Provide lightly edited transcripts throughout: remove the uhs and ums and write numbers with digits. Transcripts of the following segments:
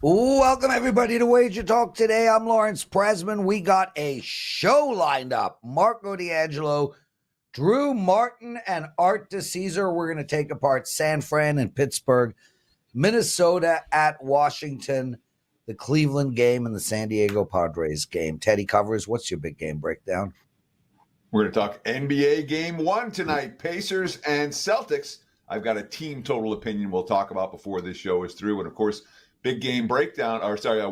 Welcome, everybody, to WagerTalk Today. I'm Lawrence Presman. We got a show lined up. Marco D'Angelo, Drew Martin, and Art DiCesare. We're going to take apart San Fran and Pittsburgh, Minnesota at Washington, the Cleveland game, and the San Diego Padres game. Teddy covers. What's your big game breakdown? We're going to talk NBA Game 1 tonight, Pacers and Celtics. I've got a team total opinion we'll talk about before this show is through. And, of course, big game breakdown,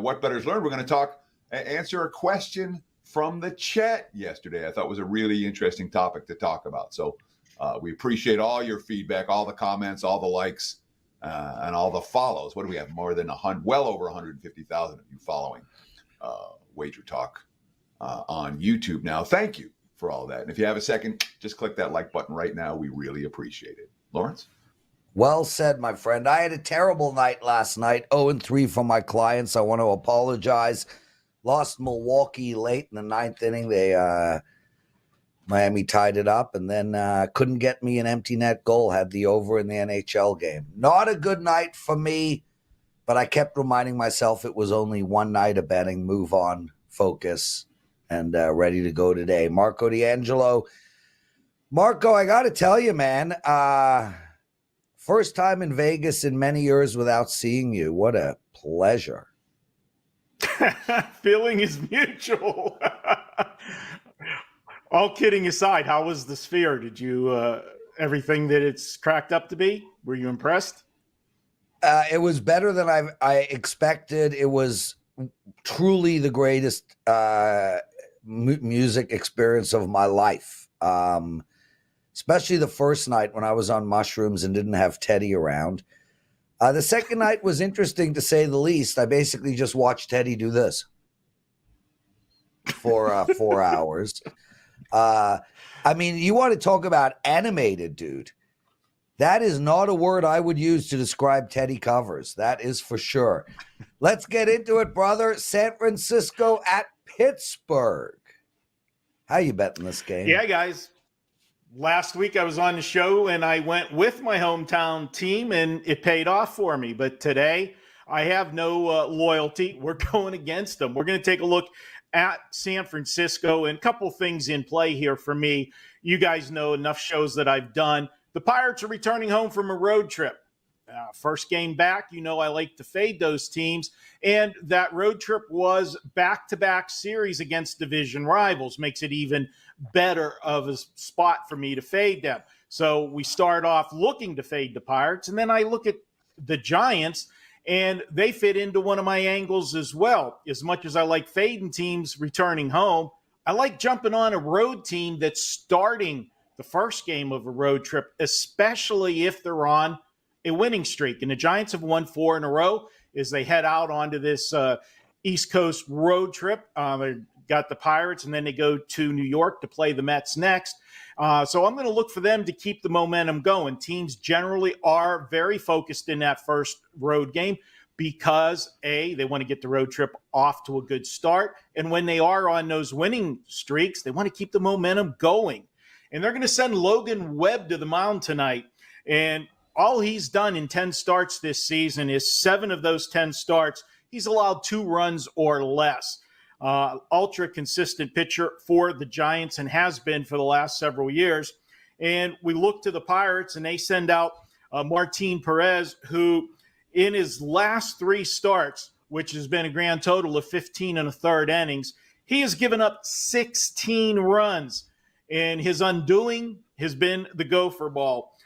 what bettors learned. We're going to answer a question from the chat yesterday. I thought was a really interesting topic to talk about. So we appreciate all your feedback, all the comments, all the likes, and all the follows. What do we have? More than well over 150,000 of you following Wager Talk on YouTube now. Thank you for all that. And if you have a second, just click that like button right now. We really appreciate it. Lawrence? Well said, my friend. I had a terrible night last night, 0-3 for my clients. I want to apologize. Lost Milwaukee late in the ninth inning. Miami tied it up and then couldn't get me an empty net goal. Had the over in the NHL game. Not a good night for me, but I kept reminding myself it was only one night of betting. Move on, focus, and ready to go today. Marco D'Angelo. Marco, I got to tell you, man, first time in Vegas in many years without seeing you. What a pleasure. Feeling is mutual. All kidding aside, how was the Sphere? Did you, everything that it's cracked up to be? Were you impressed? It was better than I expected. It was truly the greatest music experience of my life. Especially the first night when I was on mushrooms and didn't have Teddy around. The second night was interesting, to say the least. I basically just watched Teddy do this for 4 hours. I mean, you want to talk about animated, dude. That is not a word I would use to describe Teddy covers. That is for sure. Let's get into it, brother. San Francisco at Pittsburgh. How you betting this game? Yeah, guys. Last week I was on the show and I went with my hometown team and it paid off for me. But today I have no loyalty. We're going against them. We're going to take a look at San Francisco and a couple things in play here for me. You guys know enough shows that I've done. The Pirates are returning home from a road trip. First game back, you know I like to fade those teams. And that road trip was back-to-back series against division rivals. Makes it even better of a spot for me to fade them. So we start off looking to fade the Pirates, and then I look at the Giants, and they fit into one of my angles as well. As much as I like fading teams returning home, I like jumping on a road team that's starting the first game of a road trip, especially if they're on a winning streak. And the Giants have won 4 in a row as they head out onto this East Coast road trip. They got the Pirates, and then they go to New York to play the Mets next. So I'm going to look for them to keep the momentum going. Teams generally are very focused in that first road game because, A, they want to get the road trip off to a good start. And when they are on those winning streaks, they want to keep the momentum going. And they're going to send Logan Webb to the mound tonight. And all he's done in 10 starts this season is 7 of those 10 starts, he's allowed 2 runs or less. Ultra consistent pitcher for the Giants and has been for the last several years. And we look to the Pirates and they send out Martin Perez, who in his last 3 starts, which has been a grand total of 15 and a third innings, he has given up 16 runs. And his undoing has been the gopher ball.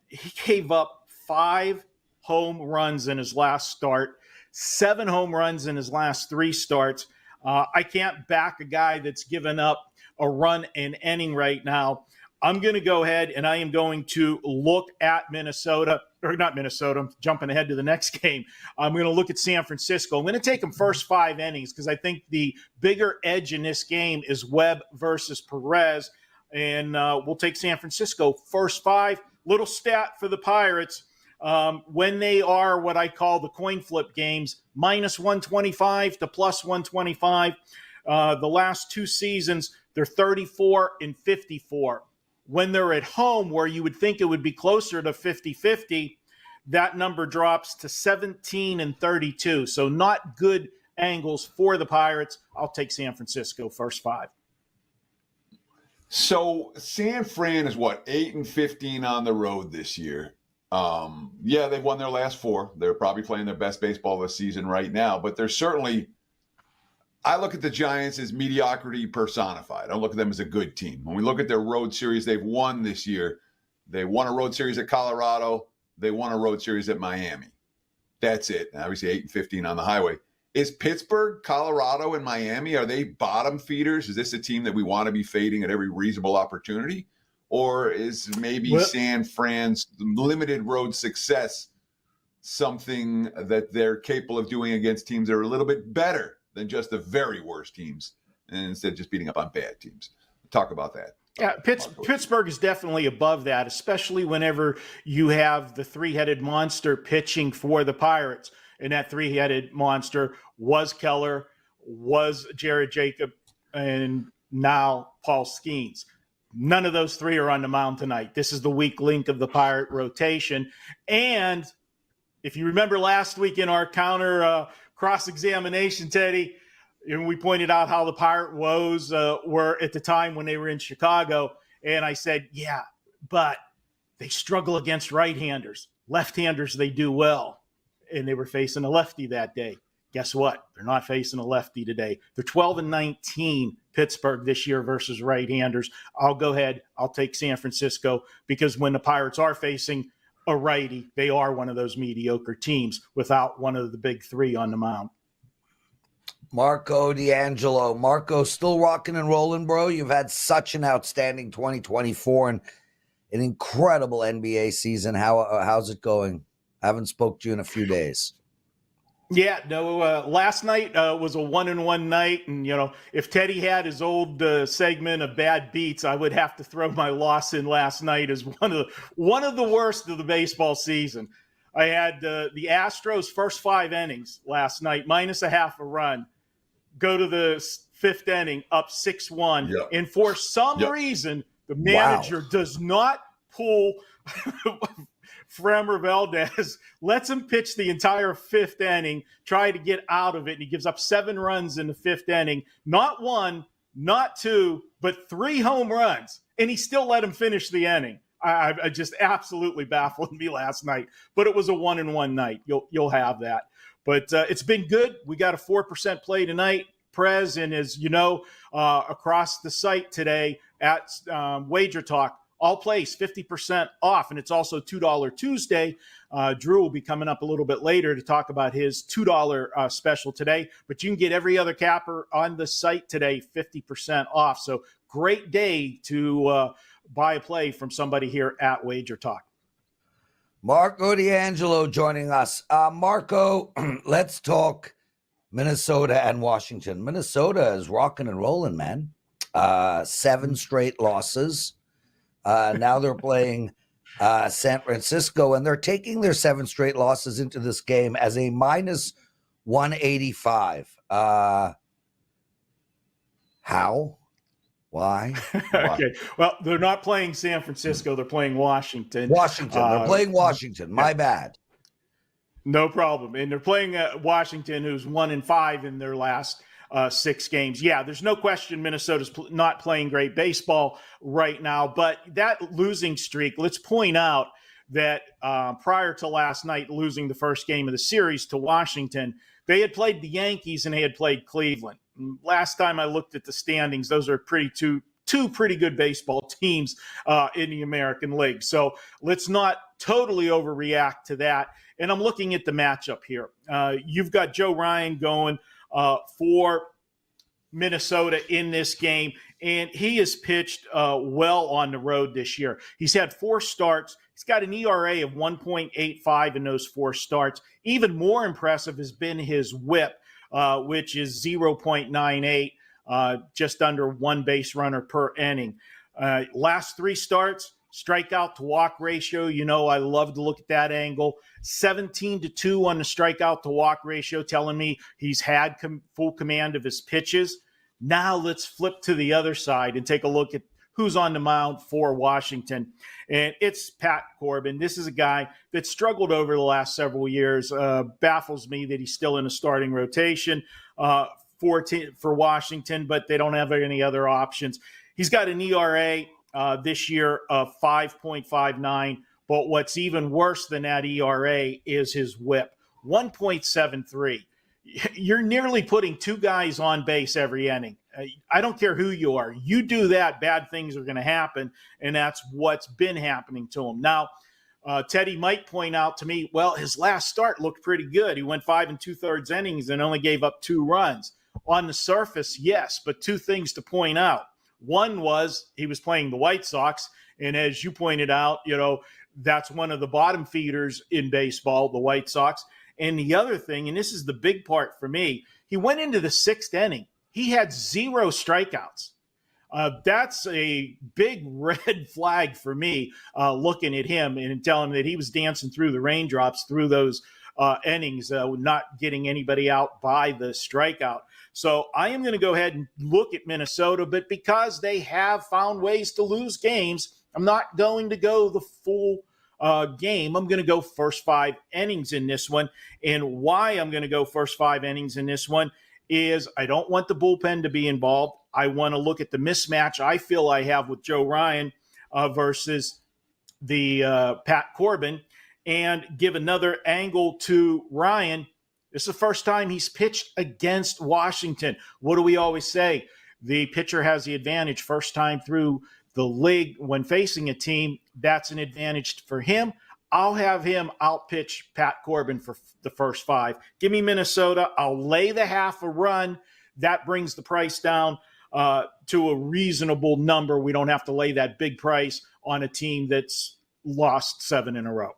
He gave up 5 home runs in his last start, 7 home runs in his last 3 starts. I can't back a guy that's given up a run an inning right now. I'm going to go ahead and I am going to look at Minnesota, or not Minnesota, I'm jumping ahead to the next game. I'm going to look at San Francisco. I'm going to take them first 5 innings because I think the bigger edge in this game is Webb versus Perez. And we'll take San Francisco first 5. Little stat for the Pirates. When they are what I call the coin flip games, minus 125 to plus 125. The last 2 seasons, they're 34 and 54. When they're at home, where you would think it would be closer to 50-50, that number drops to 17 and 32. So not good angles for the Pirates. I'll take San Francisco first 5. So San Fran is what, 8-15 on the road this year. Yeah, they've won their last 4. They're probably playing their best baseball this season right now, but they're certainly, I look at the Giants as mediocrity personified. I don't look at them as a good team. When we look at their road series they've won this year, they won a road series at Colorado. They won a road series at Miami. That's it. And obviously 8-15 on the highway. Is Pittsburgh, Colorado, and Miami, are they bottom feeders? Is this a team that we want to be fading at every reasonable opportunity? Or is maybe San Fran's limited road success something that they're capable of doing against teams that are a little bit better than just the very worst teams, and instead of just beating up on bad teams? Talk about that. Yeah, Pittsburgh is definitely above that, especially whenever you have the three-headed monster pitching for the Pirates. And that three-headed monster was Keller, was Jared Jacob, and now Paul Skeens. None of those 3 are on the mound tonight. This is the weak link of the Pirate rotation. And if you remember last week in our counter cross-examination, Teddy, and we pointed out how the Pirate woes were at the time when they were in Chicago. And I said, yeah, but they struggle against right-handers. Left-handers, they do well. And they were facing a lefty that day. Guess what? They're not facing a lefty today. They're 12-19 Pittsburgh this year versus right-handers. I'll go ahead. I'll take San Francisco because when the Pirates are facing a righty, they are one of those mediocre teams without one of the big 3 on the mound. Marco D'Angelo. Marco, still rocking and rolling, bro. You've had such an outstanding 2024 and an incredible NBA season. How's it going? I haven't spoke to you in a few days. Yeah, no, last night was a 1-1 night. And, if Teddy had his old segment of bad beats, I would have to throw my loss in last night as one of the worst of the baseball season. I had the Astros' first 5 innings last night, minus a half a run, go to the 5th inning up 6-1. Yep. And for some reason, the manager does not pull Framber Valdez, lets him pitch the entire 5th inning, try to get out of it, and he gives up 7 runs in the 5th inning. Not 1, not 2, but 3 home runs, and he still let him finish the inning. I just absolutely baffled me last night, but it was a 1-1 night. You'll have that. But it's been good. We got a 4% play tonight, Prez, and as you know, across the site today at WagerTalk, all plays 50% off, and it's also $2 Tuesday. Drew will be coming up a little bit later to talk about his $2 special today, but you can get every other capper on the site today 50% off. So great day to buy a play from somebody here at WagerTalk. Marco D'Angelo joining us. Marco, let's talk Minnesota and Washington. Minnesota is rocking and rolling, man. 7 straight losses. Now they're playing San Francisco, and they're taking their 7 straight losses into this game as a minus 185. How? Why? Okay. Well, they're not playing San Francisco. They're playing Washington. They're playing Washington. My bad. No problem. And they're playing Washington, who's 1-5 in their last 6 games. Yeah, there's no question Minnesota's not playing great baseball right now, but that losing streak, let's point out that prior to last night losing the first game of the series to Washington, they had played the Yankees and they had played Cleveland. Last time I looked at the standings, those are two pretty good baseball teams in the American League. So let's not totally overreact to that. And I'm looking at the matchup here. You've got Joe Ryan going for Minnesota in this game, and he has pitched well on the road this year. He's had 4 starts. He's got an ERA of 1.85 in those 4 starts. Even more impressive has been his whip, which is 0.98, just under 1 base runner per inning. Last 3 starts, strikeout to walk ratio. I love to look at that angle. 17-2 on the strikeout to walk ratio, telling me he's had full command of his pitches. Now let's flip to the other side and take a look at who's on the mound for Washington. And it's Pat Corbin. This is a guy that struggled over the last several years. Baffles me that he's still in a starting rotation for Washington, but they don't have any other options. He's got an ERA this year of 5.59, but what's even worse than that ERA is his WHIP, 1.73. You're nearly putting two guys on base every inning. I don't care who you are. You do that, bad things are going to happen, and that's what's been happening to him. Now, Teddy might point out to me, well, his last start looked pretty good. He went 5 2/3 innings and only gave up 2 runs. On the surface, yes, but 2 things to point out. One was he was playing the White Sox, and as you pointed out, that's one of the bottom feeders in baseball, the White Sox. And the other thing, and this is the big part for me, he went into the 6th inning. He had 0 strikeouts. That's a big red flag for me looking at him and telling him that he was dancing through the raindrops through those innings, not getting anybody out by the strikeout. So I am going to go ahead and look at Minnesota, but because they have found ways to lose games, I'm not going to go the full game. I'm going to go first 5 innings in this one. And why I'm going to go first 5 innings in this one is I don't want the bullpen to be involved. I want to look at the mismatch I feel I have with Joe Ryan versus the Pat Corbin and give another angle to Ryan. This is the first time he's pitched against Washington. What do we always say? The pitcher has the advantage first time through the league when facing a team. That's an advantage for him. I'll have him outpitch Pat Corbin for the first 5. Give me Minnesota. I'll lay the half a run. That brings the price down to a reasonable number. We don't have to lay that big price on a team that's lost 7 in a row.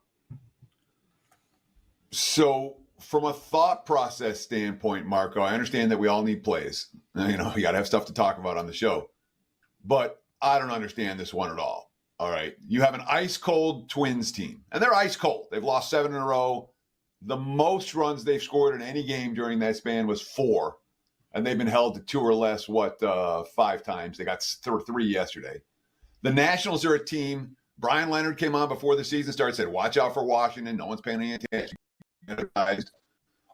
So from a thought process standpoint, Marco, I understand that we all need plays. You got to have stuff to talk about on the show. But I don't understand this one at all. All right. You have an ice cold Twins team, and they're ice cold. They've lost 7 in a row. The most runs they've scored in any game during that span was 4, and they've been held to 2 or less, 5 times. They got 3 yesterday. The Nationals are a team. Brian Leonard came on before the season started, said, watch out for Washington. No one's paying any attention.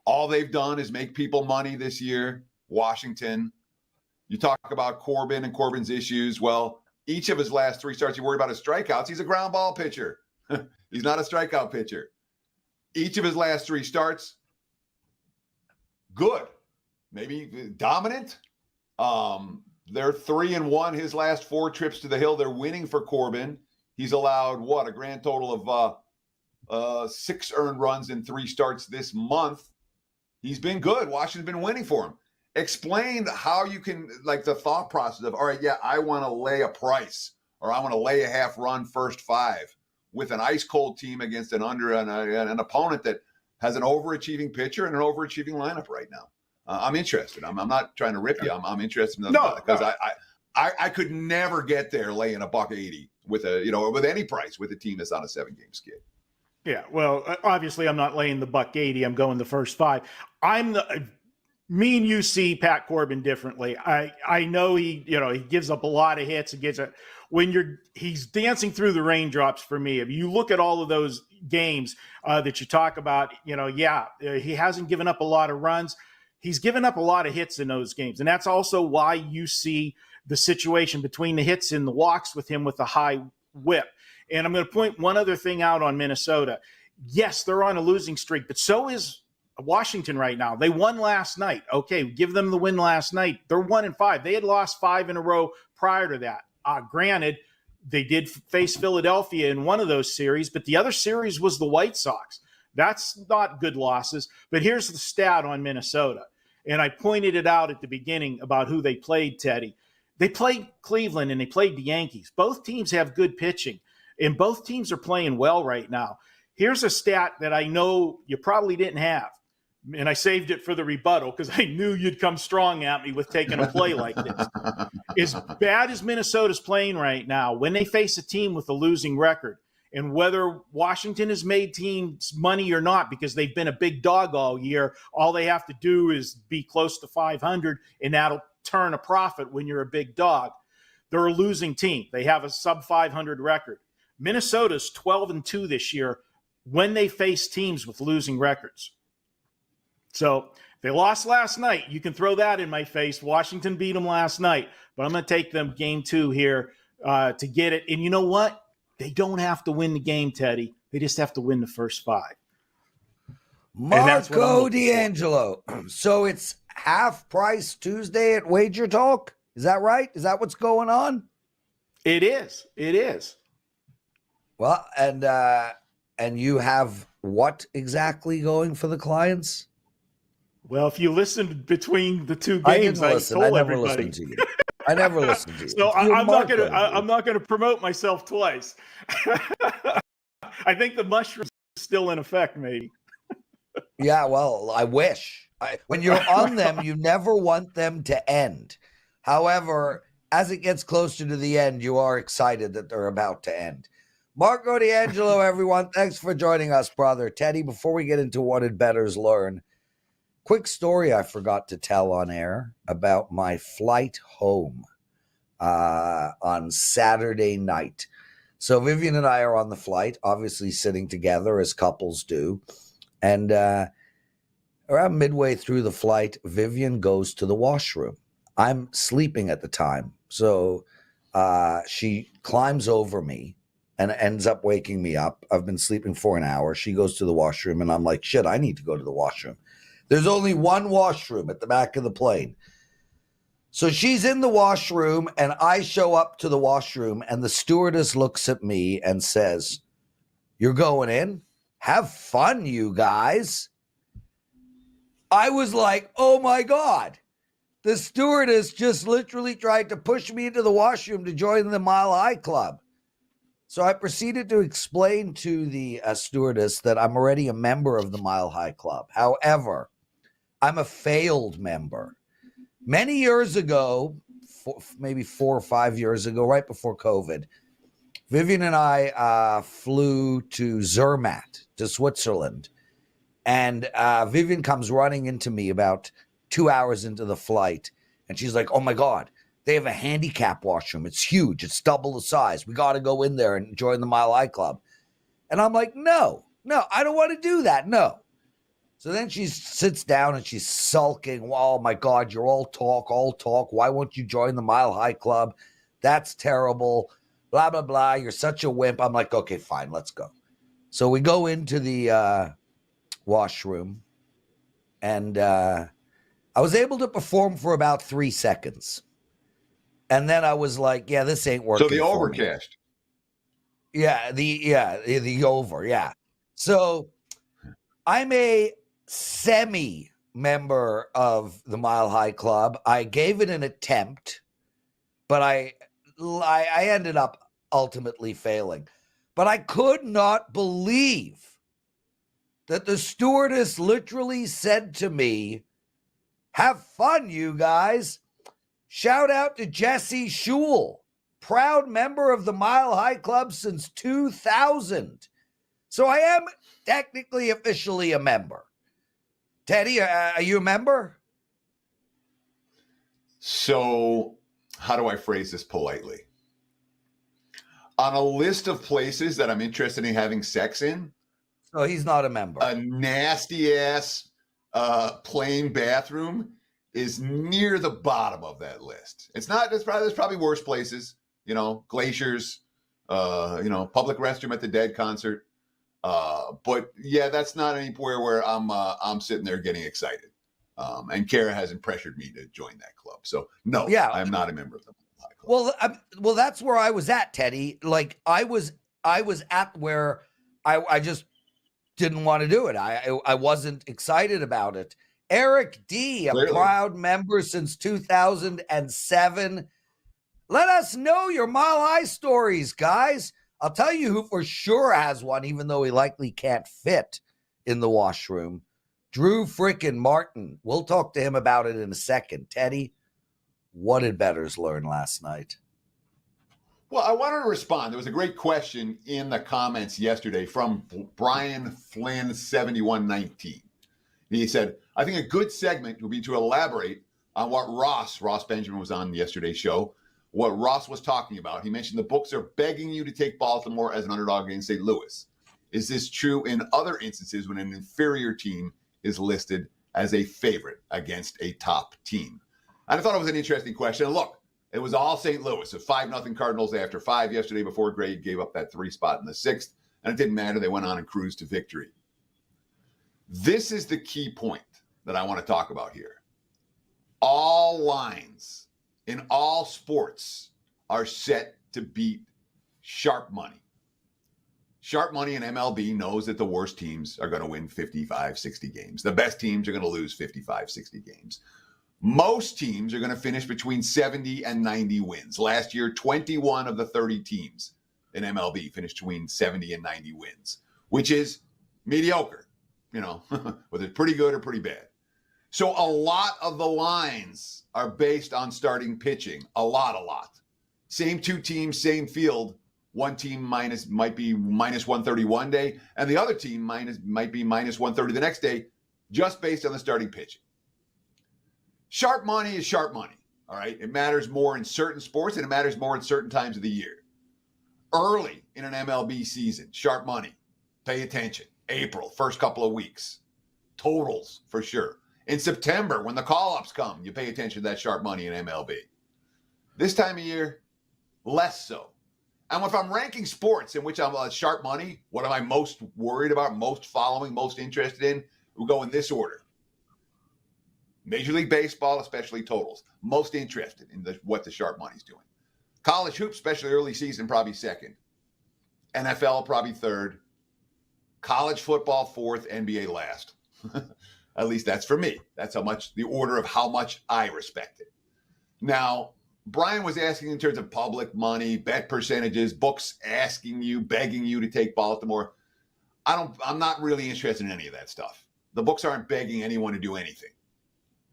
All they've done is make people money this year. Washington. You talk about Corbin and Corbin's issues. Well, each of his last 3 starts, you worry about his strikeouts. He's a ground ball pitcher. He's not a strikeout pitcher. Each of his last 3 starts, good. Maybe dominant. They're 3-1 his last 4 trips to the hill. They're winning for Corbin. He's allowed, a grand total of 6 earned runs in 3 starts this month. He's been good. Washington's been winning for him. Explain how you can, the thought process of, all right, yeah, I want to lay a price, or I want to lay a half run first 5 with an ice cold team against an opponent that has an overachieving pitcher and an overachieving lineup right now. I'm interested. I'm not trying to rip you. I'm interested in because I could never get there laying $180 with with any price with a team that's on a 7-game skid. Yeah, well, obviously I'm not laying the $180. I'm going the first 5. Me and you see Pat Corbin differently. I know he gives up a lot of hits. He's dancing through the raindrops for me. If you look at all of those games that you talk about, he hasn't given up a lot of runs. He's given up a lot of hits in those games. And that's also why you see the situation between the hits and the walks with him with a high whip. And I'm going to point one other thing out on Minnesota. Yes, they're on a losing streak, but so is Washington right now. They won last night. Okay, give them the win last night. They're 1-5. They had lost 5 in a row prior to that. Granted, they did face Philadelphia in one of those series, but the other series was the White Sox. That's not good losses. But here's the stat on Minnesota. And I pointed it out at the beginning about who they played, Teddy. They played Cleveland and they played the Yankees. Both teams have good pitching, and both teams are playing well right now. Here's a stat that I know you probably didn't have. And I saved it for the rebuttal because I knew you'd come strong at me with taking a play like this. As bad as Minnesota's playing right now, when they face a team with a losing record, and whether Washington has made teams money or not because they've been a big dog all year, all they have to do is be close to 500, and that'll turn a profit when you're a big dog. they're a losing team. They have a sub 500 record. Minnesota's 12-2 this year when they face teams with losing records. So they lost last night. You can throw that in my face. Washington beat them last night, but I'm going to take them game 2 here to get it. And you know what? They don't have to win the game, Teddy. They just have to win the first 5. Marco D'Angelo. So it's half price Tuesday at WagerTalk. Is that right? Is that what's going on? It is. It is. Well, and you have what exactly going for the clients? Well, if you listened between the 2 games, I told everybody. Listened to you. I never listened to you. So I'm not gonna promote myself twice. I think the mushroom's still in effect, maybe. Yeah, well, I wish. When you're on them, you never want them to end. However, as it gets closer to the end, you are excited that they're about to end. Marco D'Angelo, everyone, thanks for joining us, brother. Teddy, before we get into what did bettors learn, quick story I forgot to tell on air about my flight home on Saturday night. So Vivian and I are on the flight, obviously sitting together as couples do. And around midway through the flight, Vivian goes to the washroom. I'm sleeping at the time. So she climbs over me and ends up waking me up. I've been sleeping for an hour. She goes to the washroom, and I'm like, shit, I need to go to the washroom. There's only one washroom at the back of the plane. So she's in the washroom, and I show up to the washroom, and the stewardess looks at me and says, "You're going in? Have fun, you guys." I was like, oh my God. The stewardess just literally tried to push me into the washroom to join the Mile High Club. So I proceeded to explain to the stewardess that I'm already a member of the Mile High Club. However, I'm a failed member. Many years ago, maybe 4 or 5 years ago, right before COVID, Vivian and I flew to Zermatt, to Switzerland. And Vivian comes running into me about 2 hours into the flight. And she's like, oh my God, they have a handicap washroom. It's huge. It's double the size. We got to go in there and join the Mile High Club. And I'm like, no, I don't want to do that. No. So then she sits down and she's sulking. Oh my God, you're all talk. Why won't you join the Mile High Club? That's terrible. Blah, blah, blah. You're such a wimp. I'm like, okay, fine, let's go. So we go into the washroom, and I was able to perform for about 3 seconds. And then I was like, yeah, this ain't working. So the overcast. Yeah, the over, yeah. So I'm a semi-member of the Mile High Club. I gave it an attempt, but I ended up ultimately failing. But I could not believe that the stewardess literally said to me, have fun, you guys. Shout out to Jesse Schul, proud member of the Mile High Club since 2000. So I am technically officially a member. Teddy, are you a member? So how do I phrase this politely? On a list of places that I'm interested in having sex in, so he's not a member. A nasty ass plain bathroom is near the bottom of that list. It's not. There's probably worse places. Glaciers. Public restroom at the Dead concert. But yeah, that's not anywhere where I'm sitting there getting excited. And Kara hasn't pressured me to join that club. So no, yeah, I'm not a member of the club. Well, that's where I was at, Teddy. Like I was at where I just didn't want to do it. I wasn't excited about it. Eric D, a proud member since 2007. Let us know your Mile High stories, guys. I'll tell you who for sure has one, even though he likely can't fit in the washroom. Drew frickin' Martin. We'll talk to him about it in a second. Teddy, what did bettors learn last night? Well, I wanted to respond. There was a great question in the comments yesterday from Brian Flynn 7119. He said, I think a good segment would be to elaborate on what Ross Benjamin was on yesterday's show, what Ross was talking about. He mentioned the books are begging you to take Baltimore as an underdog against St. Louis. Is this true in other instances when an inferior team is listed as a favorite against a top team? And I thought it was an interesting question. And look, it was all St. Louis. A 5-0 Cardinals after 5 yesterday before Grade gave up that 3 spot in the 6th. And it didn't matter. They went on and cruised to victory. This is the key point that I want to talk about here. All lines in all sports are set to beat sharp money. Sharp money in MLB knows that the worst teams are going to win 55, 60 games. The best teams are going to lose 55, 60 games. Most teams are going to finish between 70 and 90 wins. Last year, 21 of the 30 teams in MLB finished between 70 and 90 wins, which is mediocre, whether it's pretty good or pretty bad. So a lot of the lines are based on starting pitching. A lot. Same 2 teams, same field. One team might be minus 130 one day, and the other team might be minus 130 the next day, just based on the starting pitching. Sharp money is sharp money, all right? It matters more in certain sports, and it matters more at certain times of the year. Early in an MLB season, sharp money, pay attention. April, first couple of weeks. Totals, for sure. In September, when the call-ups come, you pay attention to that sharp money in MLB. This time of year, less so. And if I'm ranking sports in which I'm sharp money, what am I most worried about, most following, most interested in? We'll go in this order. Major League Baseball, especially totals. Most interested in what the sharp money's doing. College hoops, especially early season, probably second. NFL, probably third. College football, fourth. NBA, last. At least that's for me. That's the order of how much I respect it. Now, Brian was asking in terms of public money, bet percentages, books begging you to take Baltimore. I'm not really interested in any of that stuff. The books aren't begging anyone to do anything.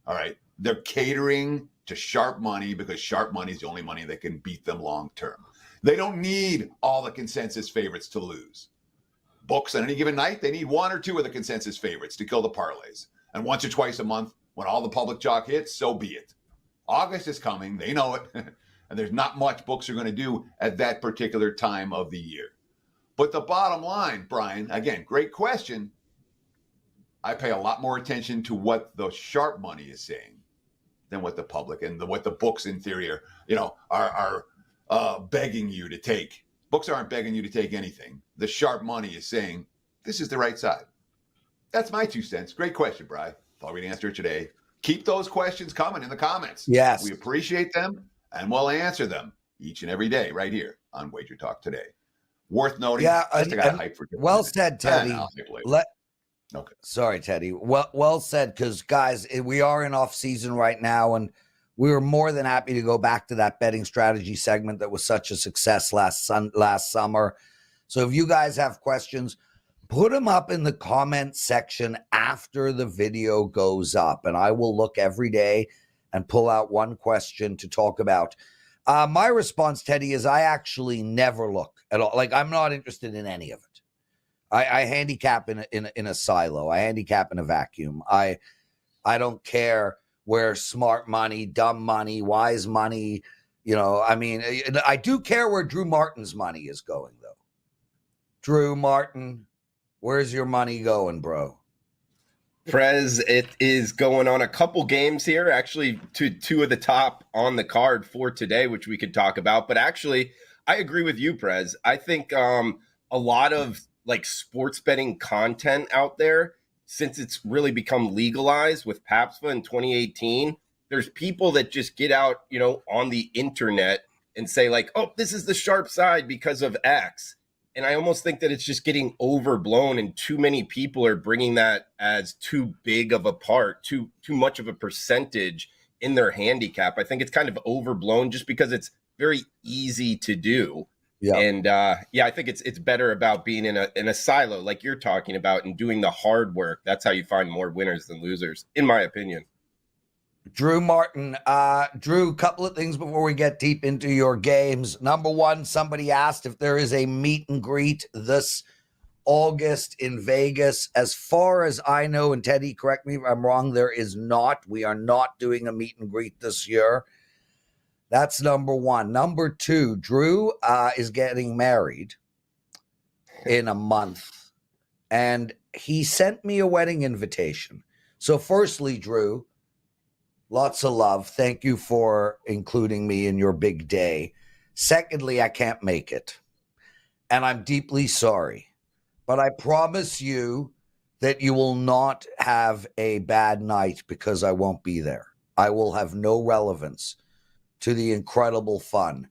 All right. They're catering to sharp money because sharp money is the only money that can beat them long term. They don't need all the consensus favorites to lose. Books on any given night, they need 1 or 2 of the consensus favorites to kill the parlays. And once or twice a month, when all the public chalk hits, so be it. August is coming. They know it. And there's not much books are going to do at that particular time of the year. But the bottom line, Brian, again, great question. I pay a lot more attention to what the sharp money is saying than what the public and what the books in theory are begging you to take. Books aren't begging you to take anything. The sharp money is saying, this is the right side. That's my 2 cents. Great question, Brian. Thought we'd answer it today. Keep those questions coming in the comments. Yes. We appreciate them, and we'll answer them each and every day right here on WagerTalk Today. Worth noting. Yeah, I got hype for well said, Teddy. Okay. Sorry, Teddy. Well said, because, guys, we are in off season right now, and we were more than happy to go back to that betting strategy segment that was such a success last summer. So if you guys have questions, put them up in the comment section after the video goes up, and I will look every day and pull out one question to talk about. My response, Teddy, is I actually never look at all. Like, I'm not interested in any of it. I handicap in a silo. I handicap in a vacuum. I don't care where smart money, dumb money, wise money, I do care where Drew Martin's money is going, though. Drew Martin, where's your money going, bro? Prez, it is going on a couple games here, actually, to 2 of the top on the card for today, which we could talk about. But actually, I agree with you, Prez. I think a lot of sports betting content out there, since it's really become legalized with PAPSVA in 2018, there's people that just get out, on the internet and say oh, this is the sharp side because of X. And I almost think that it's just getting overblown, and too many people are bringing that as too big of a part, too much of a percentage in their handicap. I think it's kind of overblown just because it's very easy to do. Yeah. And I think it's better about being in a silo like you're talking about and doing the hard work. That's how you find more winners than losers, in my opinion. Drew Martin. Drew, couple of things before we get deep into your games. Number one, somebody asked if there is a meet and greet this August in Vegas. As far as I know, and Teddy, correct me if I'm wrong, there is not. We are not doing a meet and greet this year. That's number one. Number two, Drew is getting married in a month, and he sent me a wedding invitation. So firstly, Drew, lots of love. Thank you for including me in your big day. Secondly, I can't make it, and I'm deeply sorry. But I promise you that you will not have a bad night because I won't be there. I will have no relevance to the incredible fun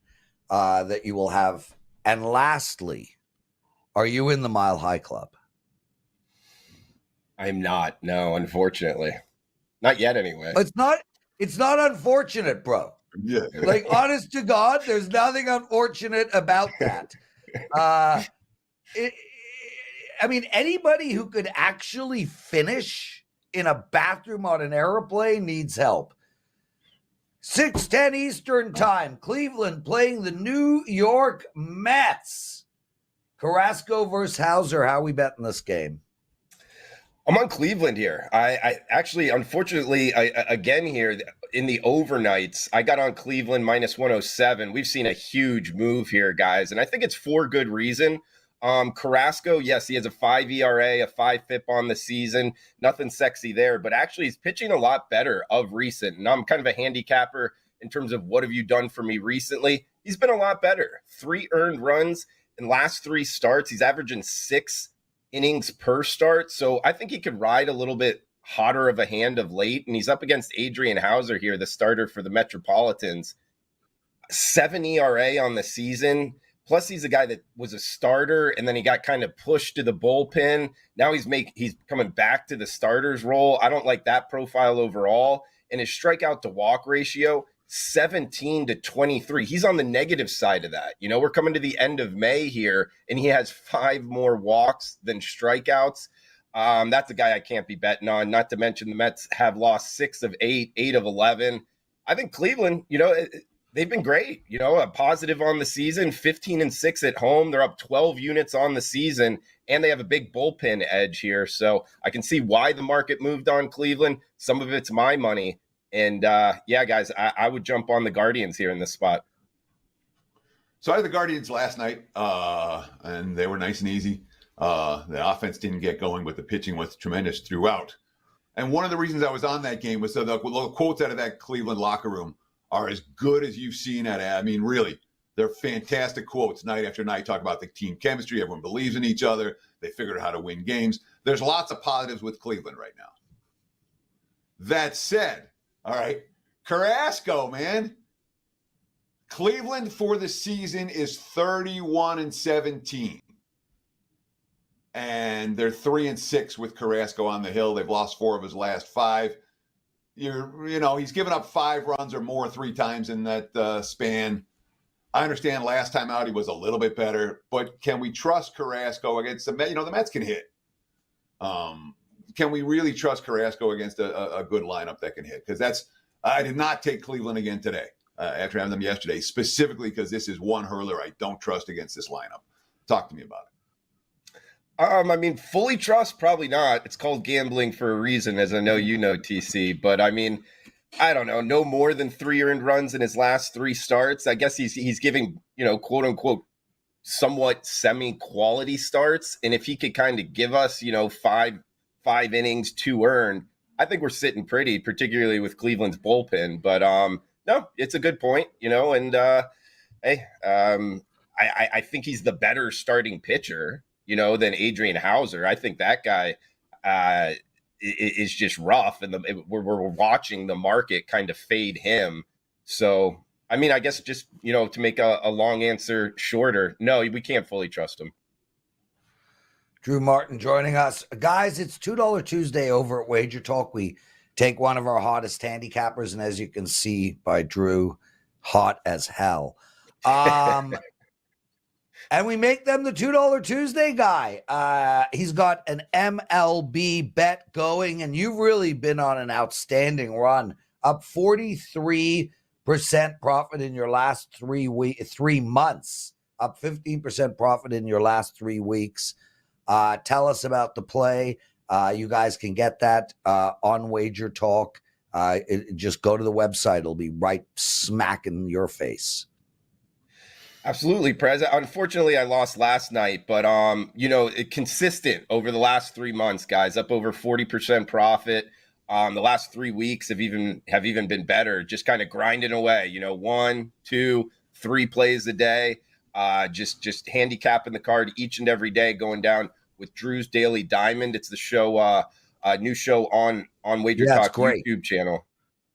that you will have. And lastly, are you in the Mile High Club? I'm not. No, unfortunately. Not yet, anyway. It's not unfortunate, bro. Yeah. Like, honest to God, there's nothing unfortunate about that. I mean, anybody who could actually finish in a bathroom on an airplane needs help. 6:10 Eastern time, Cleveland playing the New York Mets. Carrasco versus Hauser. How are we betting this game? I'm on Cleveland here. I actually, unfortunately, again here in the overnights, I got on Cleveland minus 107. We've seen a huge move here, guys, and I think it's for good reason. Carrasco, yes, he has a 5 ERA, a 5 FIP on the season. Nothing sexy there, but actually he's pitching a lot better of recent. And I'm kind of a handicapper in terms of what have you done for me recently. He's been a lot better. 3 earned runs in last 3 starts. He's averaging 6 innings per start. So I think he could ride a little bit hotter of a hand of late. And he's up against Adrian Hauser here, the starter for the Metropolitans. 7 ERA on the season. Plus, he's a guy that was a starter, and then he got kind of pushed to the bullpen. Now he's coming back to the starter's role. I don't like that profile overall. And his strikeout to walk ratio, 17-23. He's on the negative side of that. You know, we're coming to the end of May here, and he has 5 more walks than strikeouts. That's a guy I can't be betting on. Not to mention the Mets have lost 6 of 8, 8 of 11. I think Cleveland, you know, they've been great, you know, a positive on the season, 15-6 at home. They're up 12 units on the season, and they have a big bullpen edge here. So I can see why the market moved on Cleveland. Some of it's my money. And yeah, guys, I would jump on the Guardians here in this spot. So I had the Guardians last night, and they were nice and easy. The offense didn't get going, but the pitching was tremendous throughout. And one of the reasons I was on that game was so the quotes out of that Cleveland locker room are as good as you've seen at. I mean, really, they're fantastic quotes night after night. Talk about the team chemistry. Everyone believes in each other. They figured out how to win games. There's lots of positives with Cleveland right now. That said, all right, Carrasco, man. Cleveland for the season is 31-17. And they're 3-6 with Carrasco on the hill. They've lost 4 of his last 5. He's given up 5 runs or more 3 times in that span. I understand last time out he was a little bit better, but can we trust Carrasco against the Mets? You know, the Mets can hit. Can we really trust Carrasco against a good lineup that can hit? Because I did not take Cleveland again today after having them yesterday, specifically because this is one hurler I don't trust against this lineup. Talk to me about it. I mean, fully trust, probably not. It's called gambling for a reason, as I know you know, TC. But I mean, I don't know, no more than 3 earned runs in his last 3 starts. I guess he's giving, you know, quote unquote, somewhat semi-quality starts. And if he could kind of give us, you know, 5 innings, 2 earned, I think we're sitting pretty, particularly with Cleveland's bullpen. But no, it's a good point, you know. And hey, I think he's the better starting pitcher, you know, than Adrian Hauser. I think that guy is just rough, and we're watching the market kind of fade him. So, I mean, I guess just, you know, to make a long answer shorter, no, we can't fully trust him. Drew Martin joining us. Guys, it's $2 Tuesday over at WagerTalk. We take one of our hottest handicappers, and as you can see by Drew, hot as hell. And we make them the $2 Tuesday guy. He's got an MLB bet going, and you've really been on an outstanding run. Up 43% profit in your last 3 months. Up 15% profit in your last 3 weeks. Tell us about the play. You guys can get that on WagerTalk. Just go to the website. It'll be right smack in your face. Absolutely, Prez. Unfortunately, I lost last night, but consistent over the last 3 months, guys, up over 40% profit. The last 3 weeks have even been better, just kind of grinding away, 1, 2, 3 plays a day, just handicapping the card each and every day, going down with Drew's Daily Diamond. It's the show, new show on WagerTalk YouTube channel.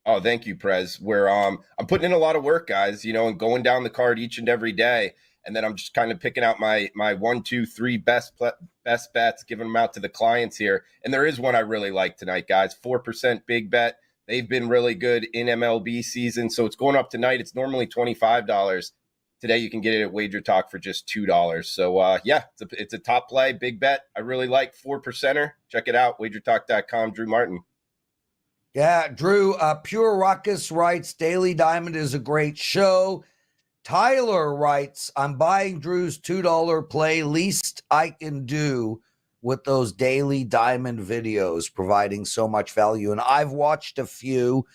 Oh, thank you, Prez. Where I'm putting in a lot of work, guys, and going down the card each and every day. And then I'm just kind of picking out my 1, 2, 3 best bets, giving them out to the clients here. And there is one I really like tonight, guys. 4% big bet. They've been really good in MLB season. So it's going up tonight. It's normally $25. Today you can get it at WagerTalk for just $2. So it's a top play, big bet. I really like 4%er. Check it out, WagerTalk.com. Drew Martin. Yeah, Drew, Pure Ruckus writes, Daily Diamond is a great show. Tyler writes, I'm buying Drew's $2 play. Least I can do with those Daily Diamond videos, providing so much value. And I've watched a few,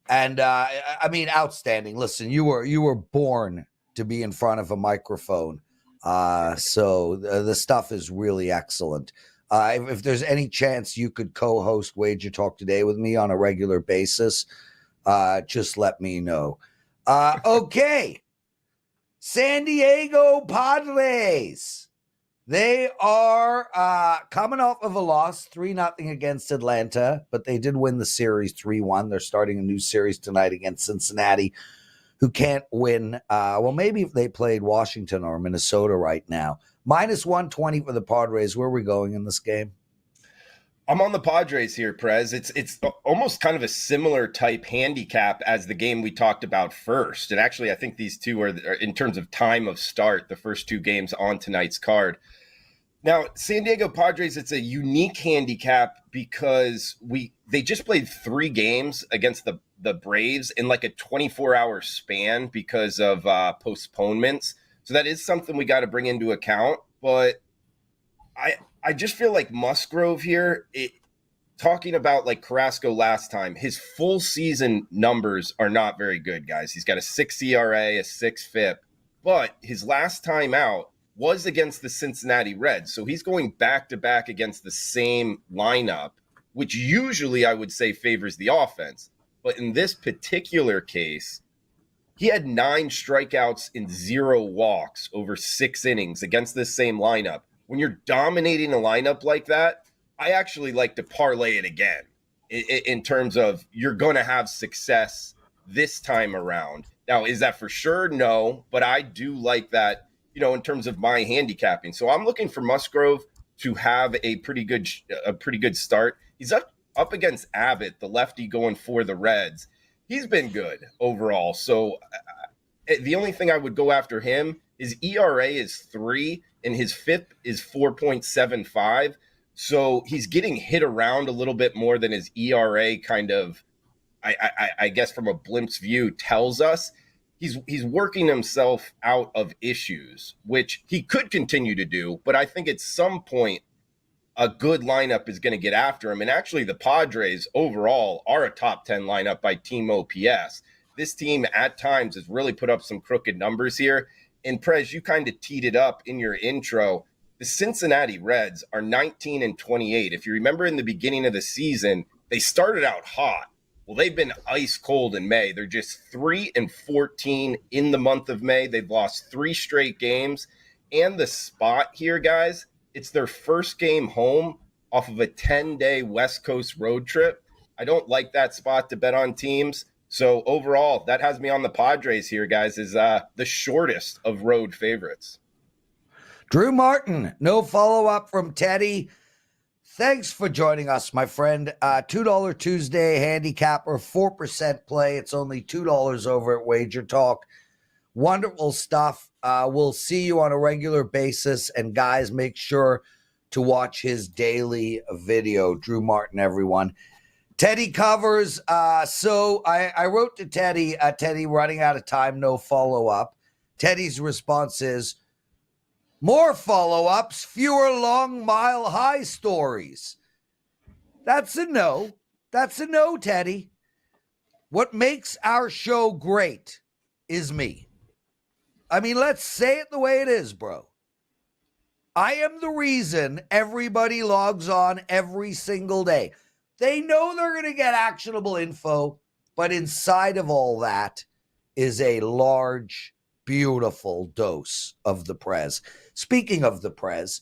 and outstanding. Listen, you were born to be in front of a microphone. So the stuff is really excellent. If there's any chance you could co-host Wager Talk Today with me on a regular basis, just let me know. Okay. San Diego Padres. They are coming off of a loss, 3-0 against Atlanta, but they did win the series 3-1. They're starting a new series tonight against Cincinnati, who can't win. Maybe if they played Washington or Minnesota right now. Minus 120 for the Padres. Where are we going in this game? I'm on the Padres here, Prez. It's almost kind of a similar type handicap as the game we talked about first. And actually, I think these two are in terms of time of start, the first 2 games on tonight's card. Now, San Diego Padres, it's a unique handicap because they just played 3 games against the Braves in like a 24-hour span because of postponements. So that is something we got to bring into account. But I just feel like Musgrove here, talking about like Carrasco last time, his full season numbers are not very good, guys. He's got a 6 ERA, a 6 FIP, but his last time out was against the Cincinnati Reds. So he's going back-to-back against the same lineup, which usually I would say favors the offense. But in this particular case, he had 9 strikeouts and 0 walks over 6 innings against this same lineup. When you're dominating a lineup like that, I actually like to parlay it again in terms of you're going to have success this time around. Now, is that for sure? No, but I do like that, in terms of my handicapping. So I'm looking for Musgrove to have a pretty good start. He's up against Abbott, the lefty going for the Reds. He's been good overall. So the only thing I would go after him, his ERA is 3 and his FIP is 4.75. So he's getting hit around a little bit more than his ERA kind of, I guess from a blimp's view, tells us. He's working himself out of issues, which he could continue to do. But I think at some point, a good lineup is going to get after him. And actually, the Padres overall are a top 10 lineup by team OPS. This team at times has really put up some crooked numbers here. And Prez, you kind of teed it up in your intro. The Cincinnati Reds are 19-28. If you remember in the beginning of the season, they started out hot. Well, they've been ice cold in May. They're just 3-14 in the month of May. They've lost 3 straight games. And the spot here, guys, it's their first game home off of a 10-day West Coast road trip. I don't like that spot to bet on teams. So overall, that has me on the Padres here, guys, is the shortest of road favorites. Drew Martin, no follow-up from Teddy. Thanks for joining us, my friend. $2 Tuesday handicapper, 4% play. It's only $2 over at Wager Talk. Wonderful stuff. We'll see you on a regular basis. And guys, make sure to watch his daily video. Drew Martin, everyone. Teddy covers. So I wrote to Teddy, Teddy, running out of time, no follow-up. Teddy's response is, more follow-ups, fewer long mile high stories. That's a no. That's a no, Teddy. What makes our show great is me. I mean, let's say it the way it is, bro. I am the reason everybody logs on every single day. They know they're going to get actionable info, but inside of all that is a large, beautiful dose of the Prez. Speaking of the Prez,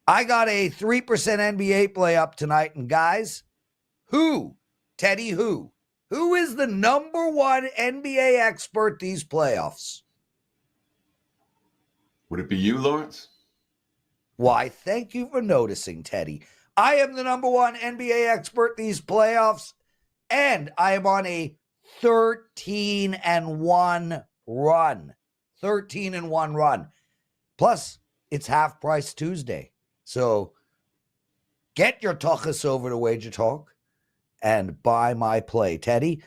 I got a 3% NBA play up tonight. And guys, Teddy, who is the number one NBA expert these playoffs? Would it be you, Lawrence? Why, thank you for noticing, Teddy. I am the number one NBA expert these playoffs, and I am on a 13-1 run. 13-1 run. Plus, it's half price Tuesday. So get your tuchus over to WagerTalk and buy my play. Teddy,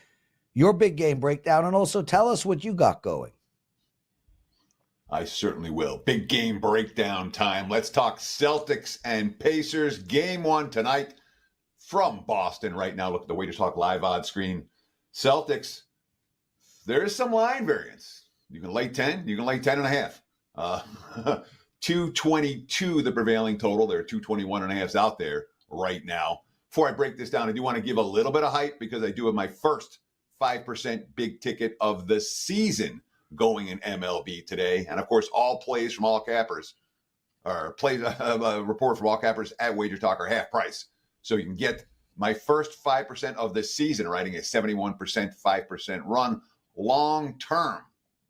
your big game breakdown, and also tell us what you got going. I certainly will. Big game breakdown time. Let's talk Celtics and Pacers. Game 1 tonight from Boston. Right now, look at the WagerTalk live odds screen. Celtics, there is some line variance. You can lay 10. You can lay 10.5. 222 the prevailing total. There are 221.5s out there right now. Before I break this down, I do want to give a little bit of hype because I do have my first 5% big ticket of the season going in MLB today. And of course, all plays from all cappers, or report from all cappers at WagerTalk are half price. So you can get my first 5% of the season, riding a 71% 5% run long term,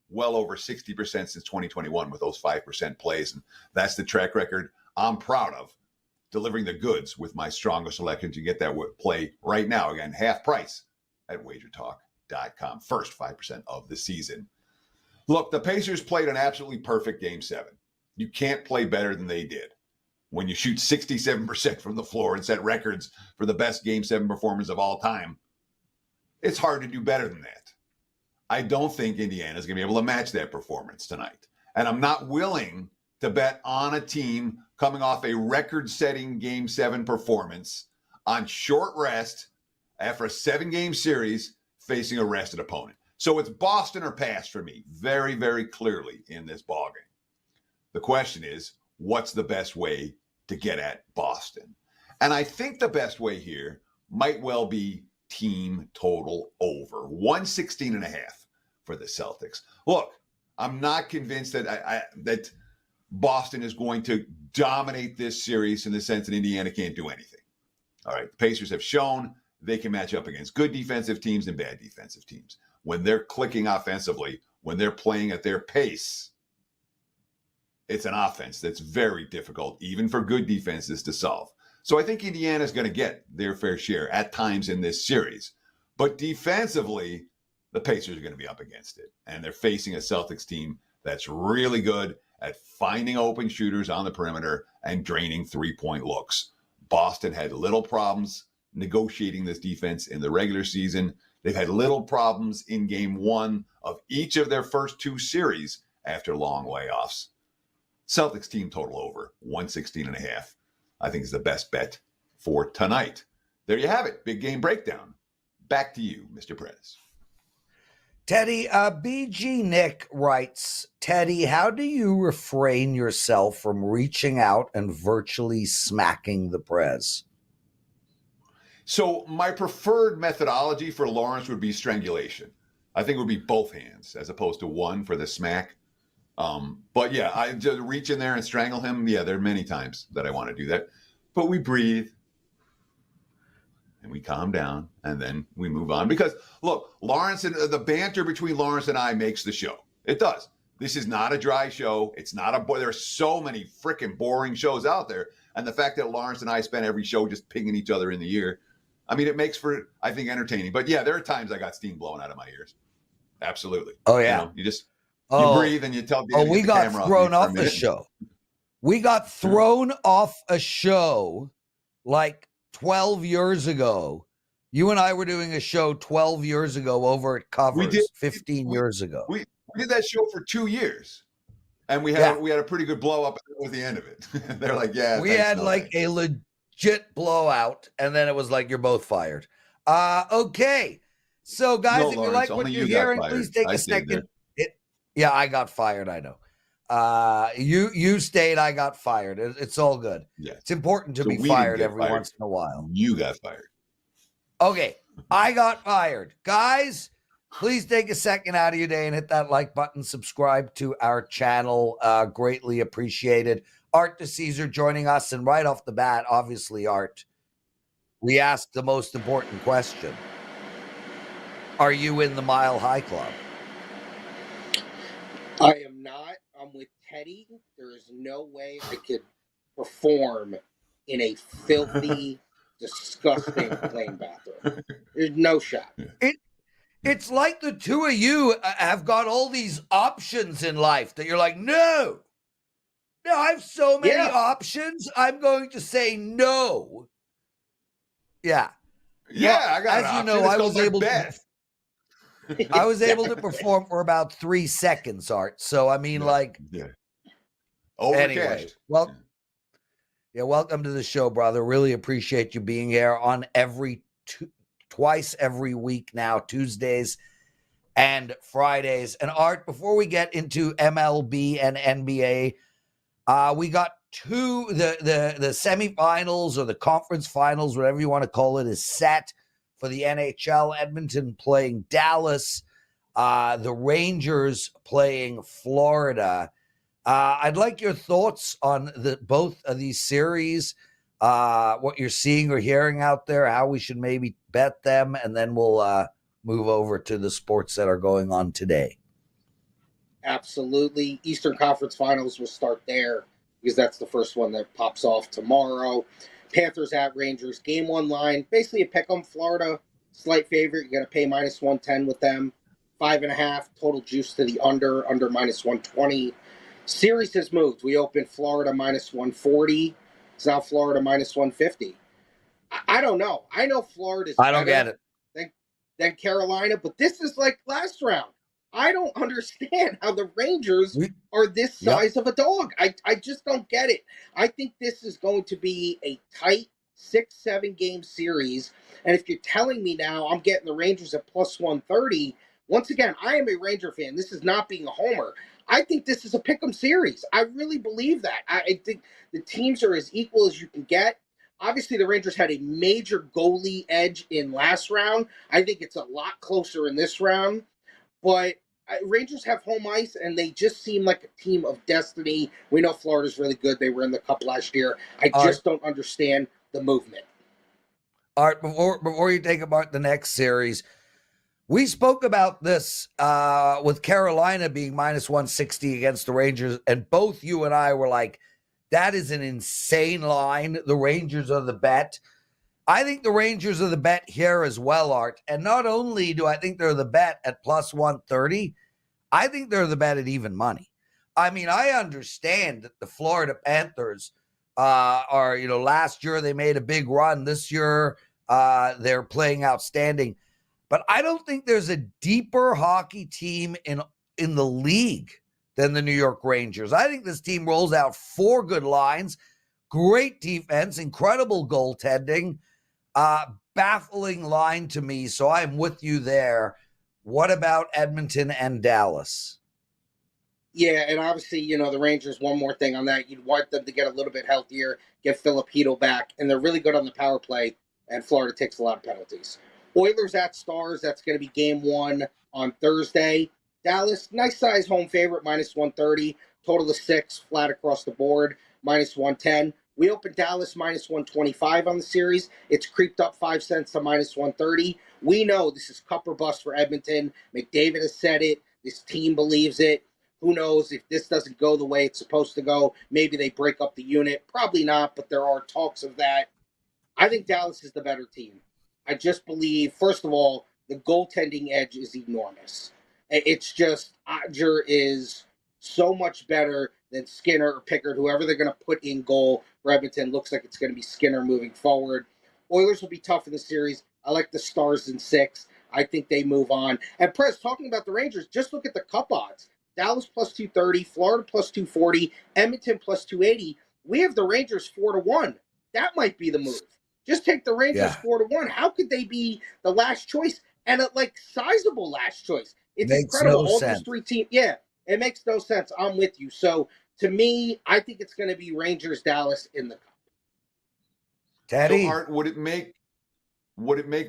well over 60% since 2021 with those 5% plays. And that's the track record I'm proud of, delivering the goods with my strongest selection. To get that play right now, again, half price at WagerTalk.com. First 5% of the season. Look, the Pacers played an absolutely perfect Game 7. You can't play better than they did. When you shoot 67% from the floor and set records for the best Game 7 performance of all time, it's hard to do better than that. I don't think Indiana's going to be able to match that performance tonight. And I'm not willing to bet on a team coming off a record-setting Game 7 performance on short rest after a 7-game series facing a rested opponent. So it's Boston or pass for me, very, very clearly in this ballgame. The question is, what's the best way to get at Boston? And I think the best way here might well be team total over 116.5 for the Celtics. Look, I'm not convinced that that Boston is going to dominate this series in the sense that Indiana can't do anything. All right, the Pacers have shown they can match up against good defensive teams and bad defensive teams. When they're clicking offensively, when they're playing at their pace, it's an offense that's very difficult, even for good defenses, to solve. So I think Indiana's going to get their fair share at times in this series. But defensively, the Pacers are going to be up against it. And they're facing a Celtics team that's really good at finding open shooters on the perimeter and draining three-point looks. Boston had little problems negotiating this defense in the regular season. They've had little problems in Game 1 of each of their first 2 series after long layoffs. Celtics team total over 116.5, I think, is the best bet for tonight. There you have it. Big game breakdown. Back to you, Mr. Prez. Teddy, BG Nick writes, Teddy, how do you refrain yourself from reaching out and virtually smacking the Prez? So my preferred methodology for Lawrence would be strangulation. I think it would be both hands as opposed to one for the smack. But yeah, I just reach in there and strangle him. Yeah, there are many times that I want to do that. But we breathe and we calm down and then we move on. Because look, Lawrence and the banter between Lawrence and I makes the show. It does. This is not a dry show. It's not a there are so many freaking boring shows out there. And the fact that Lawrence and I spend every show just pinging each other in the ear, I mean, it makes for, I think, entertaining. But yeah, there are times I got steam blowing out of my ears. Absolutely. Oh, yeah. You just you breathe and you tell Danny we got thrown off the show. We got thrown off a show like 12 years ago. You and I were doing a show 12 years ago over at Covers, 15 years ago. We did that show for 2 years. And we had a pretty good blow up at the end of it. They're like, yeah. We had a legit blowout, and then it was like, you're both fired. Okay. So, guys, No, if you Lawrence, like what only you're you got hearing, fired. please take I a stayed second. Yeah, I got fired. I know. You stayed. I got fired. It's all good. Yeah. It's important to So be we didn't fired get every fired. once in a while. You got fired. Okay, I got fired. Guys, please take a second out of your day and hit that like button. Subscribe to our channel. Greatly appreciated. Art DiCesare joining us. And right off the bat, obviously, Art, we asked the most important question. Are you in the Mile High Club? I am not. I'm with Teddy. There is no way I could perform in a filthy, disgusting plane bathroom. There's no shot. It's like the two of you have got all these options in life that you're like, no, I have so many options. I'm going to say no. Yeah. Yeah, Well, I got as an you option. know, It's I called was my able bet. I was able to perform for about 3 seconds, Art. So I mean, Overcashed. Anyway, well, welcome to the show, brother. Really appreciate you being here on twice every week now, Tuesdays and Fridays. And Art, before we get into MLB and NBA, we got the semifinals or the conference finals, whatever you want to call it, is set for the NHL. Edmonton playing Dallas, the Rangers playing Florida. I'd like your thoughts on both of these series, what you're seeing or hearing out there, how we should maybe bet them, and then we'll move over to the sports that are going on today. Absolutely. Eastern Conference Finals will start there because that's the first one that pops off tomorrow. Panthers at Rangers. Game 1 line. Basically a pick 'em. Florida, slight favorite. You're going to pay minus 110 with them. 5.5. Total juice to the under minus 120. Series has moved. We opened Florida minus 140. It's now Florida minus 150. I don't know. I know Florida's I don't get it. Than Carolina, but this is like last round. I don't understand how the Rangers are this size of a dog. I just don't get it. I think this is going to be a tight 6-7 game series. And if you're telling me now I'm getting the Rangers at plus 130, once again, I am a Ranger fan. This is not being a homer. I think this is a pick'em series. I really believe that. I think the teams are as equal as you can get. Obviously, the Rangers had a major goalie edge in last round. I think it's a lot closer in this round. But Rangers have home ice, and they just seem like a team of destiny. We know Florida's really good. They were in the Cup last year. I just don't understand the movement. Art, before you take apart the next series, we spoke about this with Carolina being minus 160 against the Rangers, and both you and I were like, that is an insane line. The Rangers are the bet. I think the Rangers are the bet here as well, Art. And not only do I think they're the bet at plus 130, I think they're the bet at even money. I mean, I understand that the Florida Panthers are, last year they made a big run. This year they're playing outstanding. But I don't think there's a deeper hockey team in the league than the New York Rangers. I think this team rolls out 4 good lines, great defense, incredible goaltending, baffling line to me. So I'm with you there. What about Edmonton and Dallas? Yeah, and obviously, the Rangers, one more thing on that. You'd want them to get a little bit healthier, get Filipino back, and they're really good on the power play, and Florida takes a lot of penalties. Oilers at Stars, that's going to be game 1 on Thursday. Dallas, nice size home favorite, minus 130. Total of 6, flat across the board, minus 110. We opened Dallas minus 125 on the series. It's creeped up 5 cents to minus 130. We know this is cup or bust for Edmonton. McDavid has said it. This team believes it. Who knows if this doesn't go the way it's supposed to go? Maybe they break up the unit. Probably not, but there are talks of that. I think Dallas is the better team. I just believe, first of all, the goaltending edge is enormous. It's just, Odger is so much better than Skinner or Pickard, whoever they're going to put in goal for Edmonton. Looks like it's going to be Skinner moving forward. Oilers will be tough in the series. I like the Stars in 6. I think they move on. And Prez, talking about the Rangers, just look at the cup odds. Dallas plus 230, Florida plus 240, Edmonton plus 280. We have the Rangers 4-1. That might be the move. Just take the Rangers 4-1. How could they be the last choice? and a sizable last choice. It's Makes incredible. no All sense. those three teams. Yeah, it makes no sense. I'm with you. So to me, I think it's going to be Rangers Dallas in the cup. Teddy? So Art, would it make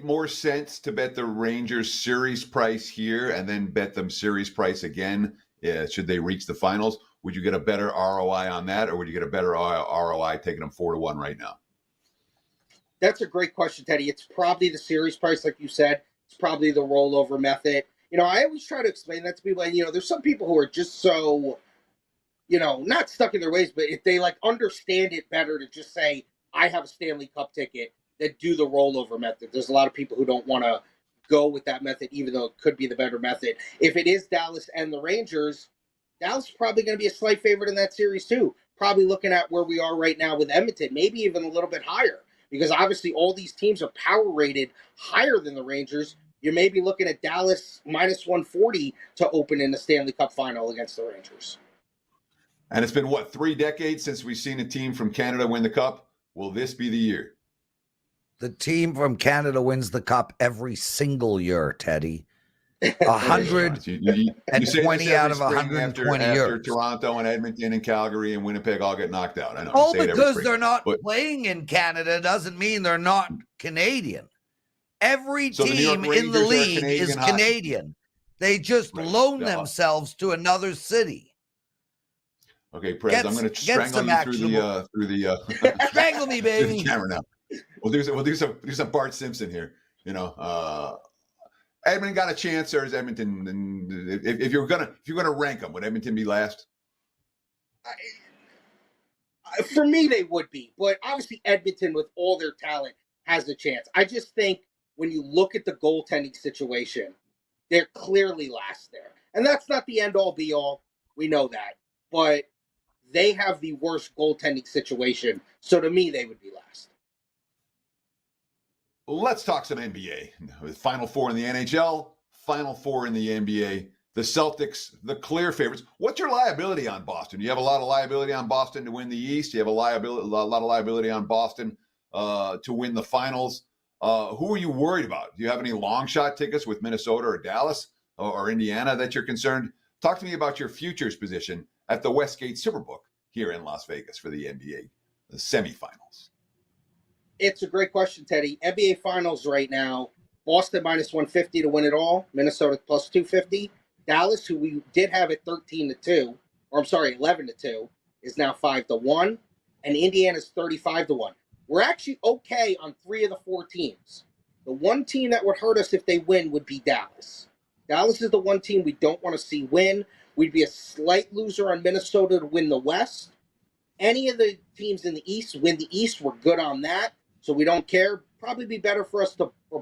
more sense to bet the Rangers series price here and then bet them series price again should they reach the finals? Would you get a better ROI on that, or would you get a better ROI taking them 4-1 right now? That's a great question, Teddy. It's probably the series price, like you said. It's probably the rollover method. I always try to explain that to people. And, there's some people who are just so, not stuck in their ways, but if they understand it better to just say, I have a Stanley Cup ticket, that do the rollover method. There's a lot of people who don't want to go with that method, even though it could be the better method. If it is Dallas and the Rangers, Dallas is probably going to be a slight favorite in that series too. Probably looking at where we are right now with Edmonton, maybe even a little bit higher, because obviously all these teams are power rated higher than the Rangers. You may be looking at Dallas minus 140 to open in the Stanley Cup final against the Rangers. And it's been, 3 decades since we've seen a team from Canada win the Cup? Will this be the year? The team from Canada wins the cup every single year, Teddy. 120 out of 120 after years. Toronto and Edmonton and Calgary and Winnipeg all get knocked out. I know. Oh, because they're not playing in Canada doesn't mean they're not Canadian. Every team in the league is Canadian. They just loan themselves to another city. Okay, Prez, I'm going to strangle you through the strangle me, baby. Through the camera now. We'll do some Bart Simpson here. Edmonton got a chance, or is Edmonton? If you're gonna rank them, would Edmonton be last? For me, they would be, but obviously Edmonton, with all their talent, has a chance. I just think when you look at the goaltending situation, they're clearly last there, and that's not the end all be all. We know that, but they have the worst goaltending situation. So to me, they would be last. Let's talk some NBA. With Final Four in the NHL, Final Four in the NBA. The Celtics, the clear favorites. What's your liability on Boston? Do you have a lot of liability on Boston to win the East? Do you have a lot of liability on Boston to win the finals? Who are you worried about? Do you have any long shot tickets with Minnesota or Dallas or Indiana that you're concerned? Talk to me about your futures position at the Westgate Superbook here in Las Vegas for the NBA, the semifinals. It's a great question, Teddy. NBA Finals right now, Boston minus 150 to win it all. Minnesota plus 250. Dallas, who we did have at 11-2, is now 5-1. And Indiana's 35-1. We're actually okay on 3 of the 4 teams. The one team that would hurt us if they win would be Dallas. Dallas is the one team we don't want to see win. We'd be a slight loser on Minnesota to win the West. Any of the teams in the East win the East, we're good on that. So we don't care. Probably be better for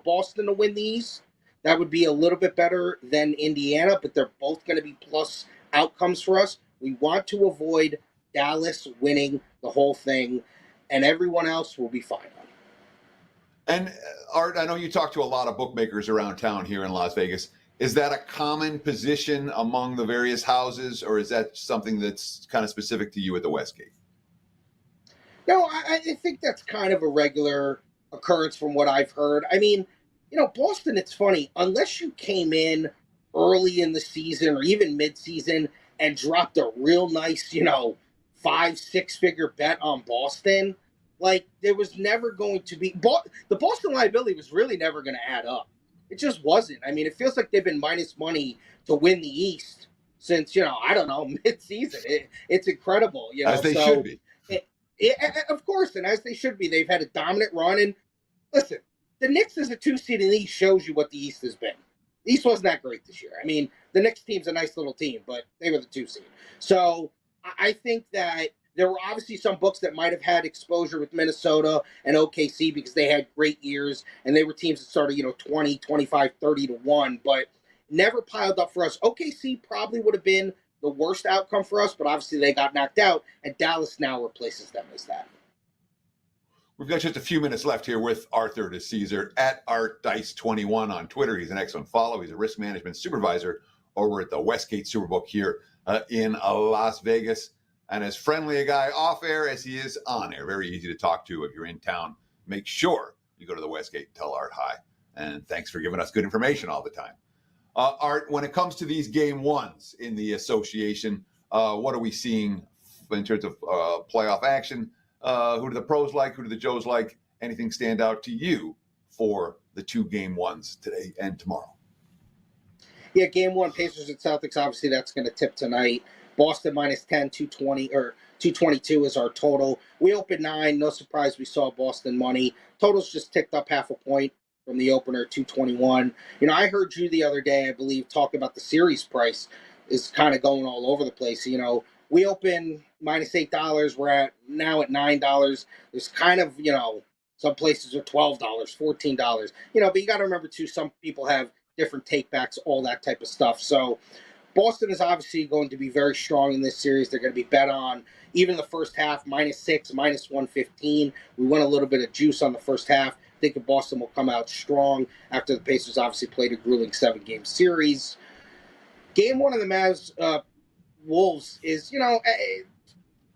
Boston to win the East. That would be a little bit better than Indiana, but they're both going to be plus outcomes for us. We want to avoid Dallas winning the whole thing, and everyone else will be fine on it. And Art, I know you talk to a lot of bookmakers around town here in Las Vegas. Is that a common position among the various houses, or is that something that's kind of specific to you at the Westgate? No, I think that's kind of a regular occurrence from what I've heard. I mean, Boston, it's funny. Unless you came in early in the season or even mid-season and dropped a real nice, 5-6 figure bet on Boston, there was never going to be the Boston liability was really never going to add up. It just wasn't. I mean, it feels like they've been minus money to win the East since, mid-season. It's incredible. As they should be. Of course, and as they should be. They've had a dominant run. And listen, the Knicks as a 2 seed in the East shows you what the East has been. The East wasn't that great this year. I mean, the Knicks team's a nice little team, but they were the 2 seed. So I think that there were obviously some books that might have had exposure with Minnesota and OKC because they had great years, and they were teams that started, 20, 25, 30-1, but never piled up for us. OKC probably would have been the worst outcome for us, but obviously they got knocked out, and Dallas now replaces them as that. We've got just a few minutes left here with Arthur DiCesare at ArtDice21 on Twitter. He's an excellent follow. He's a risk management supervisor over at the Westgate Superbook here in Las Vegas. And as friendly a guy off air as he is on air, very easy to talk to if you're in town. Make sure you go to the Westgate and tell Art hi. And thanks for giving us good information all the time. Art, when it comes to these game ones in the association, what are we seeing in terms of playoff action? Who do the pros like? Who do the Joes like? Anything stand out to you for the 2 game ones today and tomorrow? Yeah, game one, Pacers and Celtics. Obviously, that's going to tip tonight. Boston minus 10, 220 or 222 is our total. We opened 9. No surprise, we saw Boston money. Totals just ticked up half a point from the opener, 221. I heard you the other day, I believe, talk about the series price is kind of going all over the place. We opened minus $8. We're now at $9. There's kind of, some places are $12, $14. But you got to remember too, some people have different takebacks, all that type of stuff. So Boston is obviously going to be very strong in this series. They're going to be bet on. Even the first half, -6, -115. We went a little bit of juice on the first half. I think that Boston will come out strong after the Pacers obviously played a grueling 7-game series. Game one of the Mavs Wolves is,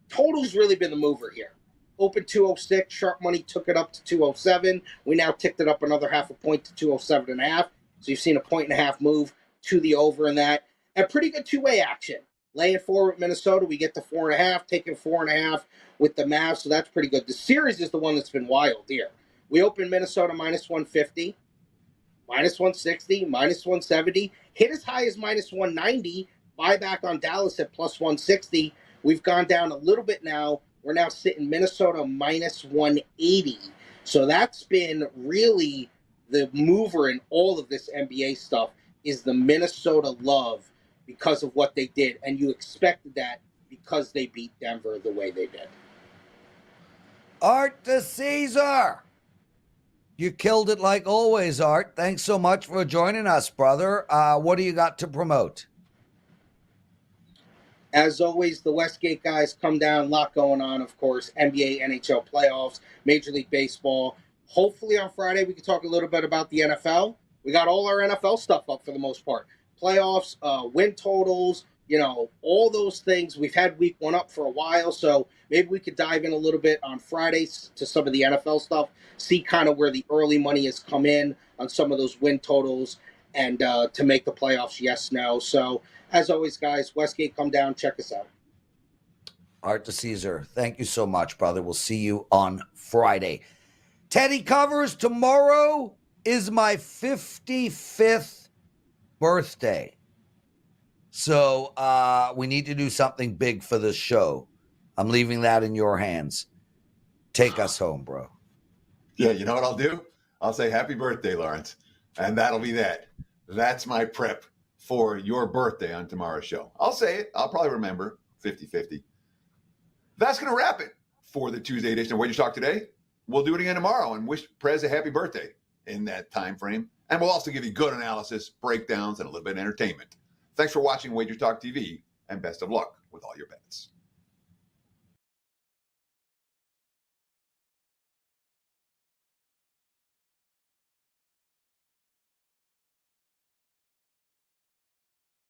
total's really been the mover here. Open 206, sharp money took it up to 207. We now ticked it up another half a point to 207.5. So you've seen a 1.5 move to the over in that. And pretty good two-way action. Laying 4 with Minnesota, we get to 4.5, taking 4.5 with the Mavs, so that's pretty good. The series is the one that's been wild here. We opened Minnesota -150, -160, -170, hit as high as -190, buy back on Dallas at +160. We've gone down a little bit now. We're now sitting Minnesota -180. So that's been really the mover in all of this NBA stuff is the Minnesota love because of what they did. And you expected that because they beat Denver the way they did. Art DiCesare. You killed it like always, Art. Thanks so much for joining us, brother. What do you got to promote? As always, the Westgate guys come down. A lot going on, of course. NBA, NHL playoffs, Major League Baseball. Hopefully on Friday we can talk a little bit about the NFL. We got all our NFL stuff up for the most part. Playoffs, win totals, all those things. We've had week 1 up for a while, so maybe we could dive in a little bit on Fridays to some of the NFL stuff, see kind of where the early money has come in on some of those win totals and to make the playoffs, yes, no. So as always, guys, Westgate, come down, check us out. Art DiCesare, thank you so much, brother. We'll see you on Friday. Teddy Covers, tomorrow is my 55th birthday. So we need to do something big for this show. I'm leaving that in your hands. Take us home, bro. Yeah, you know what I'll do? I'll say happy birthday, Lawrence. And that'll be that. That's my prep for your birthday on tomorrow's show. I'll say it. I'll probably remember 50-50. That's going to wrap it for the Tuesday edition of WagerTalk Today. We'll do it again tomorrow and wish Prez a happy birthday in that time frame. And we'll also give you good analysis, breakdowns, and a little bit of entertainment. Thanks for watching WagerTalk TV, and best of luck with all your bets.